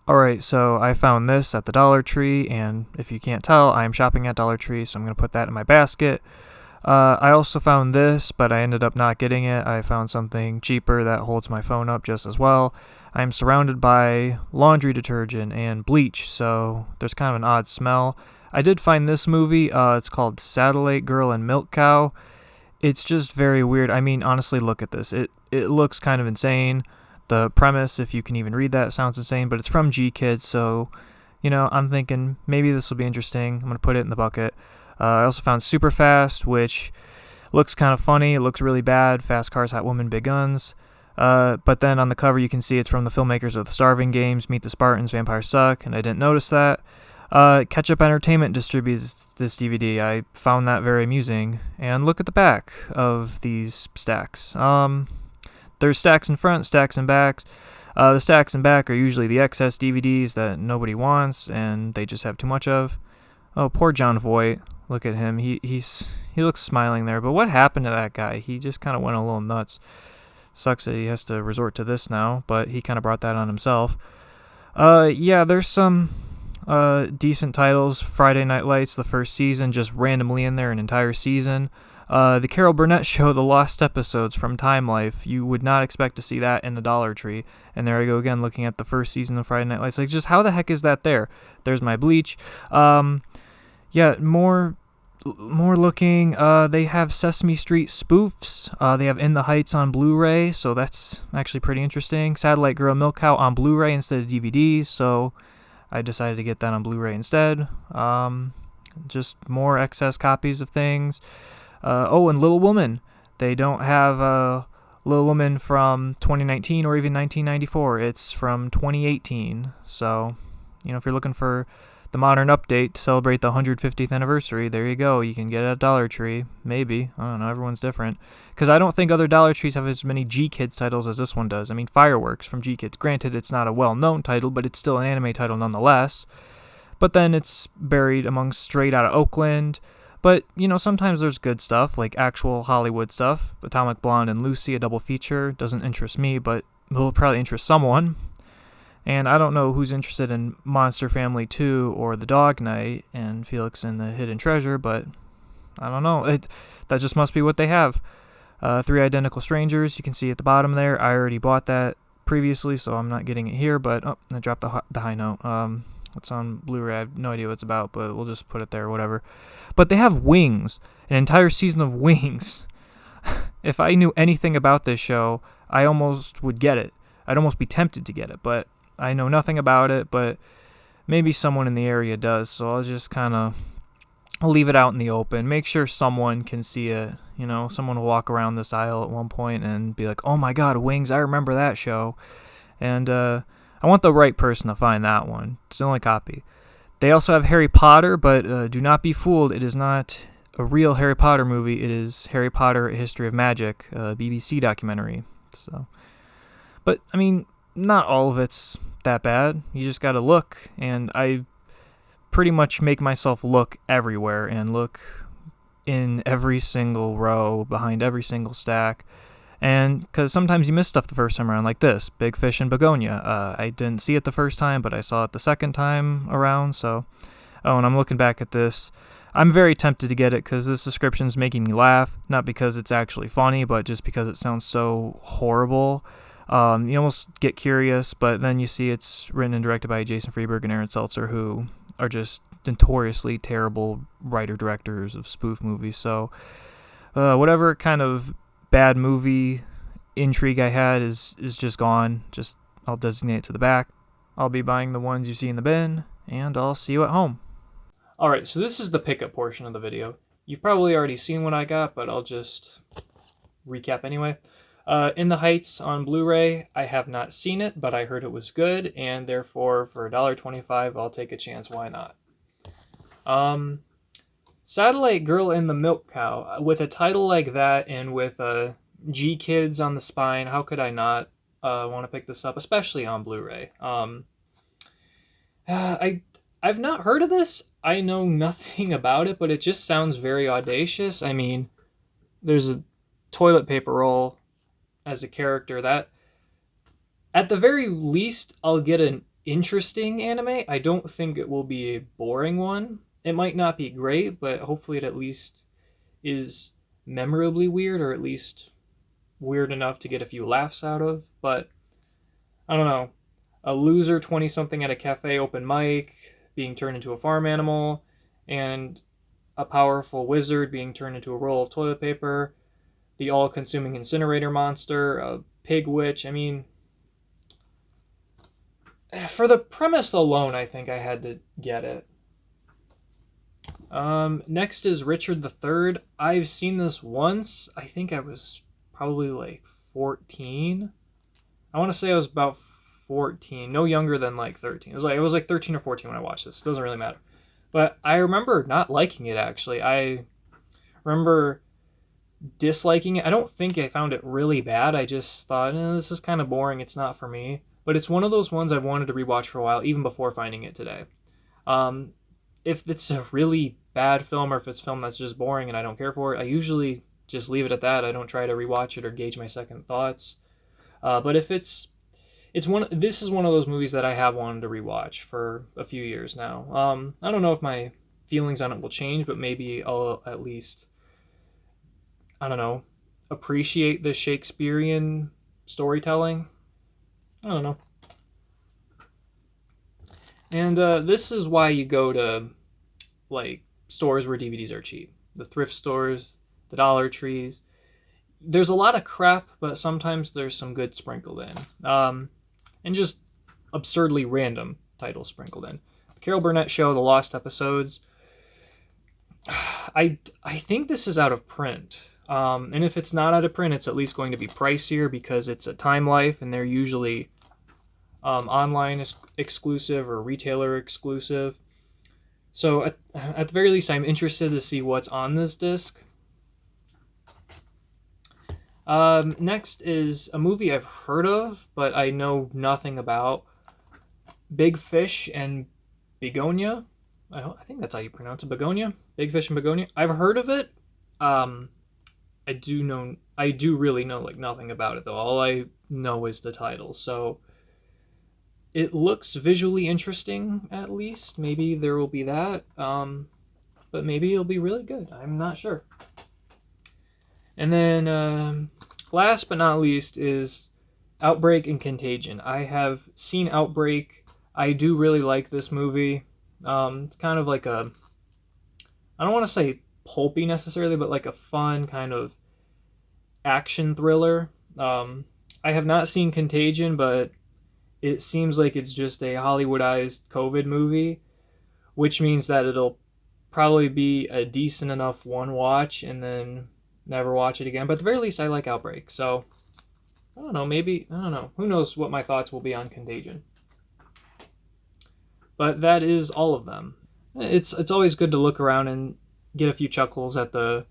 Alright, so I found this at the Dollar Tree, and if you can't tell, I'm shopping at Dollar Tree, so I'm going to put that in my basket. I also found this, but I ended up not getting it. I found something cheaper that holds my phone up just as well. I'm surrounded by laundry detergent and bleach, so there's kind of an odd smell. I did find this movie. It's called Satellite Girl and Milk Cow. It's just very weird. I mean, honestly, look at this. It looks kind of insane. The premise, if you can even read that, sounds insane, but it's from G Kids, so, I'm thinking maybe this will be interesting. I'm going to put it in the bucket. I also found Super Fast, which looks kind of funny. It looks really bad. Fast cars, hot women, big guns. But then on the cover, you can see it's from the filmmakers of The Starving Games, Meet the Spartans, Vampires Suck, and I didn't notice that. Ketchup Entertainment distributes this DVD. I found that very amusing. And look at the back of these stacks. There's stacks in front, stacks in back. The stacks in back are usually the excess DVDs that nobody wants and they just have too much of. Oh, poor John Voight. Look at him. He looks smiling there. But what happened to that guy? He just kind of went a little nuts. Sucks that he has to resort to this now, but he kind of brought that on himself. Yeah, there's some decent titles. Friday Night Lights, the first season, just randomly in there, an entire season. The Carol Burnett Show, The Lost Episodes from Time Life. You would not expect to see that in the Dollar Tree. And there I go again, looking at the first season of Friday Night Lights. Like, just how the heck is that there? There's my bleach. Yeah, more looking. They have Sesame Street spoofs. They have In the Heights on Blu-ray, so that's actually pretty interesting. Satellite Girl Milk Cow on Blu-ray instead of DVDs, so I decided to get that on Blu-ray instead. Just more excess copies of things. And Little Woman. They don't have Little Woman from 2019 or even 1994. It's from 2018. So, if you're looking for the modern update to celebrate the 150th anniversary, there you go. You can get it at Dollar Tree. Maybe. I don't know. Everyone's different. Because I don't think other Dollar Trees have as many G Kids titles as this one does. I mean, Fireworks from G Kids. Granted, it's not a well-known title, but it's still an anime title nonetheless. But then it's buried among Straight Outta Oakland. But, sometimes there's good stuff, like actual Hollywood stuff. Atomic Blonde and Lucy, a double feature. Doesn't interest me, but will probably interest someone. And I don't know who's interested in Monster Family 2 or The Dog Knight and Felix and the Hidden Treasure, but I don't know. That just must be what they have. Three Identical Strangers, you can see at the bottom there. I already bought that previously, so I'm not getting it here, but I dropped the high note. It's on Blu-ray. I have no idea what it's about, but we'll just put it there, whatever. But they have Wings, an entire season of Wings. If I knew anything about this show, I almost would get it. I'd almost be tempted to get it, but I know nothing about it, but maybe someone in the area does, so I'll just I'll leave it out in the open. Make sure someone can see it. Someone will walk around this aisle at one point and be like, oh my god, Wings, I remember that show. And I want the right person to find that one. It's the only copy. They also have Harry Potter, but do not be fooled. It is not a real Harry Potter movie. It is Harry Potter, A History of Magic, a BBC documentary. So, but, I mean, not all of it's that bad. You just got to look, and I pretty much make myself look everywhere and look in every single row, behind every single stack. And because sometimes you miss stuff the first time around, like this, Big Fish in Begonia. I didn't see it the first time, but I saw it the second time around. So, and I'm looking back at this. I'm very tempted to get it because this description's making me laugh. Not because it's actually funny, but just because it sounds so horrible. You almost get curious, but then you see it's written and directed by Jason Freeberg and Aaron Seltzer, who are just notoriously terrible writer-directors of spoof movies. So, whatever kind of bad movie intrigue I had is just gone. I'll designate it to the back. I'll be buying the ones you see in the bin, and I'll see you at home. Alright, so this is the pickup portion of the video. You've probably already seen what I got, but I'll just recap anyway. In the Heights on Blu-ray, I have not seen it, but I heard it was good, and therefore for $1.25, I'll take a chance. Why not? Satellite Girl and the Milk Cow. With a title like that and with G Kids on the spine, how could I not want to pick this up, especially on Blu-ray? I've not heard of this. I know nothing about it, but it just sounds very audacious. I mean, there's a toilet paper roll as a character that, at the very least, I'll get an interesting anime. I don't think it will be a boring one. It might not be great, but hopefully it at least is memorably weird, or at least weird enough to get a few laughs out of. But I don't know. A loser 20-something at a cafe open mic being turned into a farm animal, and a powerful wizard being turned into a roll of toilet paper, the all-consuming incinerator monster, a pig witch. I mean, for the premise alone, I think I had to get it. Next is Richard III. I've seen this once. I think I was probably like 14. I want to say I was about 14, no younger than like 13. It was like 13 or 14 when I watched this. It doesn't really matter. But I remember not liking it, actually. I remember disliking it. I don't think I found it really bad. I just thought, this is kind of boring. It's not for me. But it's one of those ones I've wanted to rewatch for a while, even before finding it today. If it's a really bad film, or if it's a film that's just boring and I don't care for it, I usually just leave it at that. I don't try to rewatch it or gauge my second thoughts. But if this is one of those movies that I have wanted to rewatch for a few years now. I don't know if my feelings on it will change, but maybe I'll at least, I don't know, appreciate the Shakespearean storytelling. I don't know. And this is why you go to like stores where DVDs are cheap. The thrift stores, the Dollar Trees. There's a lot of crap, but sometimes there's some good sprinkled in. And just absurdly random titles sprinkled in. The Carol Burnett Show, The Lost Episodes. I think this is out of print. And if it's not out of print, it's at least going to be pricier because it's a Time Life, and they're usually online exclusive or retailer exclusive. So at the very least, I'm interested to see what's on this disc. Next is a movie I've heard of, but I know nothing about. Big Fish and Begonia. I think that's how you pronounce it. Begonia? Big Fish and Begonia. I've heard of it. I do really know like nothing about it though. All I know is the title. So it looks visually interesting, at least. Maybe there will be that. But maybe it'll be really good. I'm not sure. And then last but not least is Outbreak and Contagion. I have seen Outbreak. I do really like this movie. It's kind of like I don't want to say pulpy necessarily, but like a fun kind of action thriller. I have not seen Contagion, but it seems like it's just a Hollywoodized COVID movie, which means that it'll probably be a decent enough one watch and then never watch it again. But at the very least, I like Outbreak. So, I don't know. Who knows what my thoughts will be on Contagion. But that is all of them. It's always good to look around and get a few chuckles at the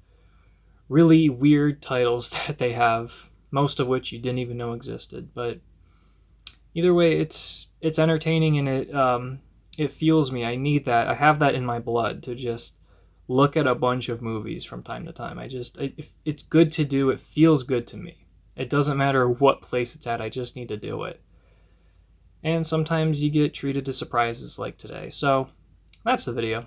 really weird titles that they have, most of which you didn't even know existed. But either way, it's entertaining, and it fuels me. I need that. I have that in my blood to just look at a bunch of movies from time to time. It's good to do. It feels good to me. It doesn't matter what place it's at. I just need to do it. And sometimes you get treated to surprises like today. So that's the video.